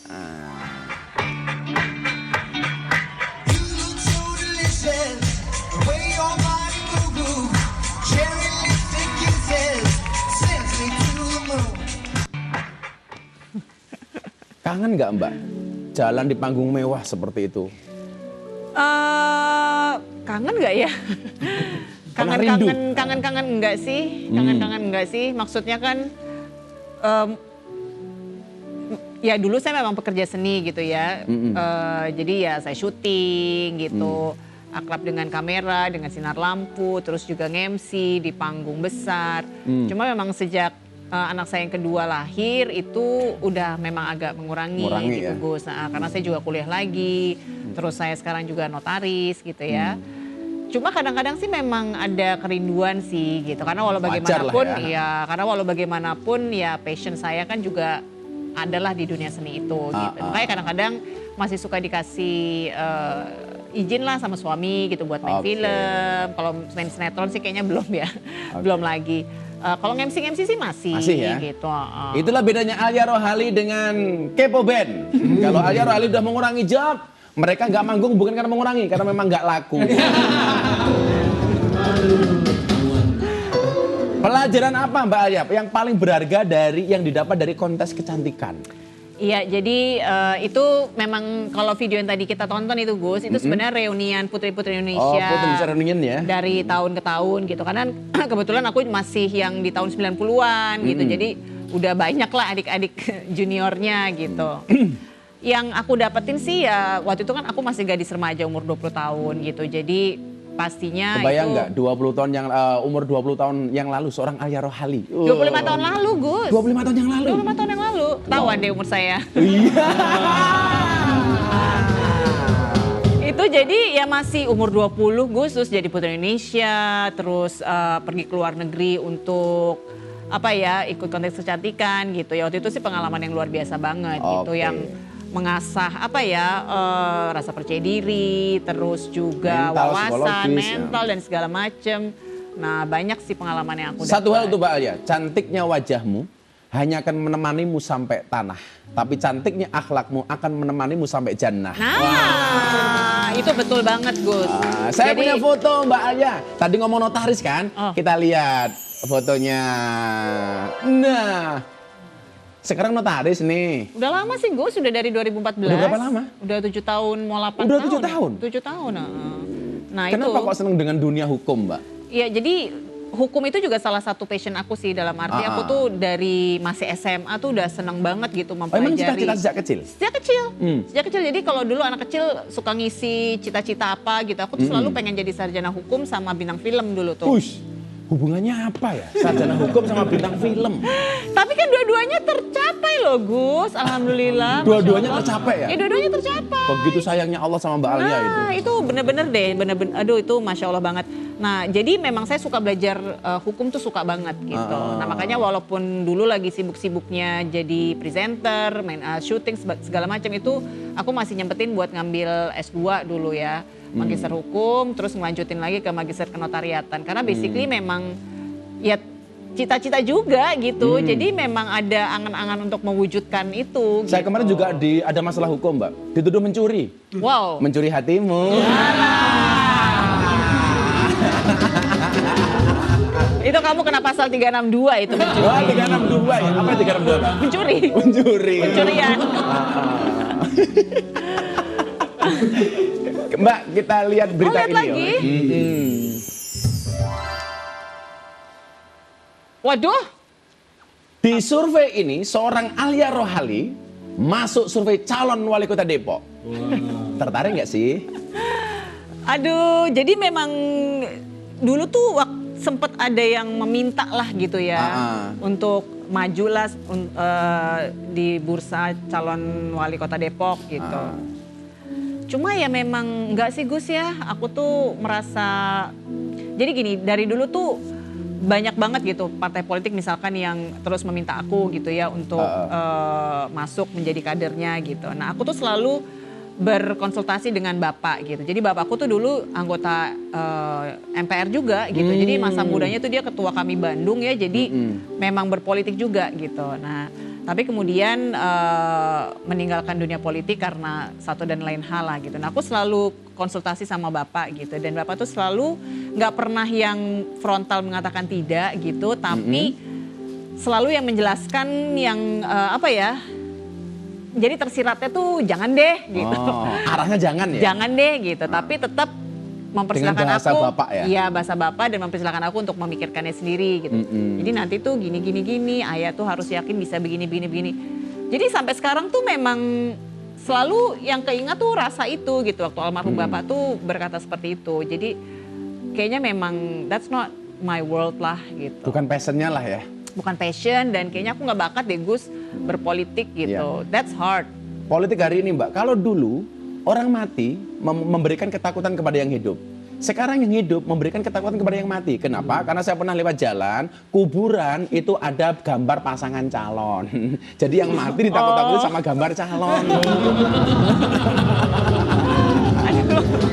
Kangen nggak Mbak jalan di panggung mewah seperti itu? Kangen nggak ya? Kangen enggak sih? Kangen enggak sih? Maksudnya kan ya dulu saya memang pekerja seni gitu ya. Jadi ya saya syuting gitu. Akrab dengan kamera, dengan sinar lampu, terus juga nge-MC di panggung besar. Cuma memang sejak anak saya yang kedua lahir itu udah memang agak mengurangi gitu ya? Gus. Nah, karena saya juga kuliah lagi, terus saya sekarang juga notaris gitu ya. Cuma kadang-kadang sih memang ada kerinduan sih gitu. Karena walau bagaimanapun karena walau bagaimanapun ya passion saya kan juga adalah di dunia seni itu gitu. Makanya kadang-kadang masih suka dikasih izin lah sama suami gitu buat main film. Kalau main sinetron sih kayaknya belum ya, belum lagi. Kalau MC sih masih ya? Gitu. Itulah bedanya Alia Rohali dengan Kepo Band. Kalau Alia Rohali udah mengurangi job, mereka nggak manggung bukan karena mengurangi, karena memang nggak laku. Pelajaran apa Mbak Alia yang paling berharga dari yang didapat dari kontes kecantikan? Iya, jadi itu memang kalau video yang tadi kita tonton itu Gus, itu sebenarnya reunian putri-putri Indonesia. Oh, putri reunian ya? Dari tahun ke tahun gitu. Karena kebetulan aku masih yang di tahun 90-an gitu. Jadi udah banyak lah adik-adik juniornya gitu. Yang aku dapetin sih ya waktu itu kan aku masih gadis remaja umur 20 tahun gitu. Jadi pastinya kebayang itu... nggak 20 tahun yang umur 20 tahun yang lalu seorang Alia Rohali. 25 tahun lalu Gus. 25 tahun yang lalu. 25 tahun yang lalu. Tawan deh umur saya. Iya. Itu jadi ya masih umur 20 Gus, terus jadi Putri Indonesia, terus pergi ke luar negeri untuk apa ya, ikut kontes kecantikan gitu ya. Waktu itu sih pengalaman yang luar biasa banget gitu, yang mengasah apa ya, rasa percaya diri, terus juga wawasan, mental dan segala macem. Nah banyak sih pengalaman yang aku dapat. Satu hal tuh Mbak Alia, cantiknya wajahmu hanya akan menemanimu sampai tanah. Tapi cantiknya akhlakmu akan menemanimu sampai jannah. Nah, itu betul banget Gus. Saya punya foto Mbak Alia. Tadi ngomong notaris kan? Kita lihat fotonya. Nah, sekarang notaris nih. Udah lama sih Gus, sudah dari 2014. Udah berapa lama? Udah 7 tahun, mau 8 tahun. Udah 7 tahun? 7 tahun. Nah, kenapa itu, kok seneng dengan dunia hukum Mbak? Iya, jadi hukum itu juga salah satu passion aku sih, dalam arti aku tuh dari masih SMA tuh udah seneng banget gitu mempelajari. Emang cita-cita sejak kecil? Sejak kecil. Sejak kecil, jadi kalau dulu anak kecil suka ngisi cita-cita apa gitu, aku tuh selalu pengen jadi sarjana hukum sama bintang film dulu tuh. Hubungannya apa ya? Sarjana hukum sama bintang film. Tapi kan dua-duanya tercapai loh Gus, alhamdulillah. Dua-duanya tercapai ya? Ya dua-duanya tercapai. Begitu sayangnya Allah sama Mbak Alia itu. Nah itu bener-bener deh, bener-bener, aduh itu Masya Allah banget. Nah jadi memang saya suka belajar hukum tuh suka banget gitu. Nah makanya walaupun dulu lagi sibuk-sibuknya jadi presenter, main syuting segala macam itu, aku masih nyempetin buat ngambil S2 dulu ya. Magister hukum, terus ngelanjutin lagi ke magister kenotariatan. Karena basically memang ya cita-cita juga gitu. Jadi memang ada angan-angan untuk mewujudkan itu. Saya kemarin juga ada masalah hukum Mbak. Dituduh mencuri. Wow. Mencuri hatimu. Itu kamu kena pasal 362 itu mencuri. Wah, 362 ya? Apa 362? Mencuri. Mencuri. Pencurian. Mbak, kita lihat berita lihat ini lagi. Waduh. Di survei ini, seorang Alia Rohali masuk survei calon wali kota Depok. Tertarik nggak sih? Aduh, jadi memang dulu tuh sempet ada yang meminta lah gitu ya. Untuk maju lah di bursa calon wali kota Depok gitu. Cuma ya memang enggak sih Gus ya, aku tuh merasa, jadi gini, dari dulu tuh banyak banget gitu partai politik misalkan yang terus meminta aku gitu ya untuk masuk menjadi kadernya gitu. Nah aku tuh selalu berkonsultasi dengan bapak gitu. Jadi bapakku tuh dulu anggota MPR juga gitu. Jadi masa mudanya tuh dia ketua KAMI Bandung ya, jadi memang berpolitik juga gitu. Nah Tapi kemudian meninggalkan dunia politik karena satu dan lain hal lah gitu. Nah aku selalu konsultasi sama Bapak gitu. Dan Bapak tuh selalu nggak pernah yang frontal mengatakan tidak gitu. Tapi selalu yang menjelaskan yang apa ya. Jadi tersiratnya tuh jangan deh gitu. Oh, arahnya jangan ya? Jangan deh gitu. Tapi tetap mempersilahkan dengan bahasa aku, Bapak ya? Iya bahasa Bapak dan mempersilahkan aku untuk memikirkannya sendiri gitu. Jadi nanti tuh gini, ayah tuh harus yakin bisa begini. Jadi sampai sekarang tuh memang selalu yang keingat tuh rasa itu gitu. Waktu almarhum Bapak tuh berkata seperti itu. Jadi kayaknya memang that's not my world lah gitu. Bukan passionnya lah ya? Bukan passion dan kayaknya aku nggak bakat deh Gus berpolitik gitu. Iya. That's hard. Politik hari ini Mbak, kalau dulu orang mati memberikan ketakutan kepada yang hidup. Sekarang yang hidup memberikan ketakutan kepada yang mati. Kenapa? Karena saya pernah lewat jalan, kuburan itu ada gambar pasangan calon. Jadi yang mati ditakut-takutin sama gambar calon.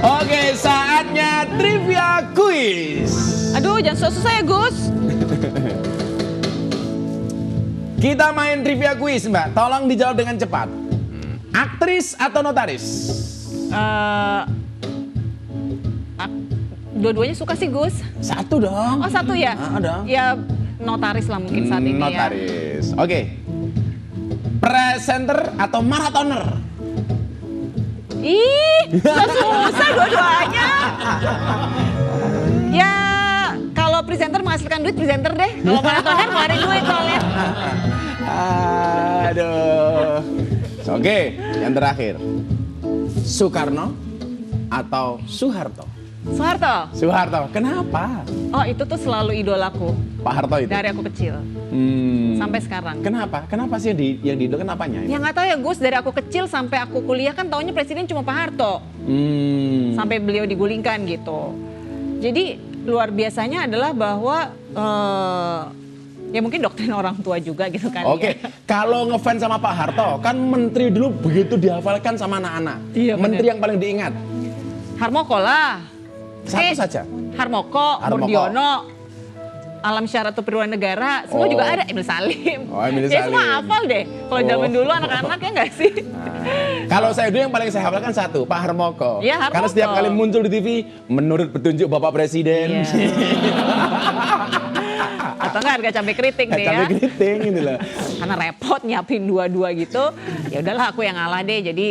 Oke, saatnya trivia quiz. Aduh jangan susah ya Gus. Kita main trivia quiz Mbak, tolong dijawab dengan cepat. Aktris atau notaris? Dua-duanya suka sih Gus. Satu dong. Oh satu ya? Dong. Ya notaris lah mungkin saat ini ya. Notaris. Oke. Presenter atau maratoner? Ih, susah dua-duanya. Ya kalau presenter menghasilkan duit presenter deh. Kalau maratoner ngeluarin duit soalnya. Aduh. Oke, yang terakhir. Soekarno atau Soeharto? Soeharto. Soeharto. Kenapa? Oh itu tuh selalu idolaku Pak Harto itu. dari aku kecil sampai sekarang. Kenapa? Kenapa sih yang diidolakan apanya? Ya nggak tahu ya Gus, dari aku kecil sampai aku kuliah kan taunya presiden cuma Pak Harto. Sampai beliau digulingkan gitu. Jadi luar biasanya adalah bahwa ya mungkin doktrin orang tua juga gitu kan. Oke, ya. kalau ngefans sama Pak Harto, kan menteri dulu begitu dihafalkan sama anak-anak. Iya, menteri yang paling diingat. Harmoko lah. Satu saja. Harmoko, Murdiono, Alam Syaratu Perluan Negara, semua juga ada. Emil Salim. Oh, Emil Ya semua Salim. hafal deh. Kalau zaman dulu anak-anak ya nggak sih? Kalau saya dulu yang paling saya hafalkan satu, Pak Harmoko. Ya, Harmoko. Karena setiap kali muncul di TV, menurut petunjuk Bapak Presiden. Iya. Atau enggak harga cabai keriting deh ya. Cabai keriting gitu loh. Karena repot nyiapin dua-dua gitu. Ya udahlah aku yang ngalah deh. Jadi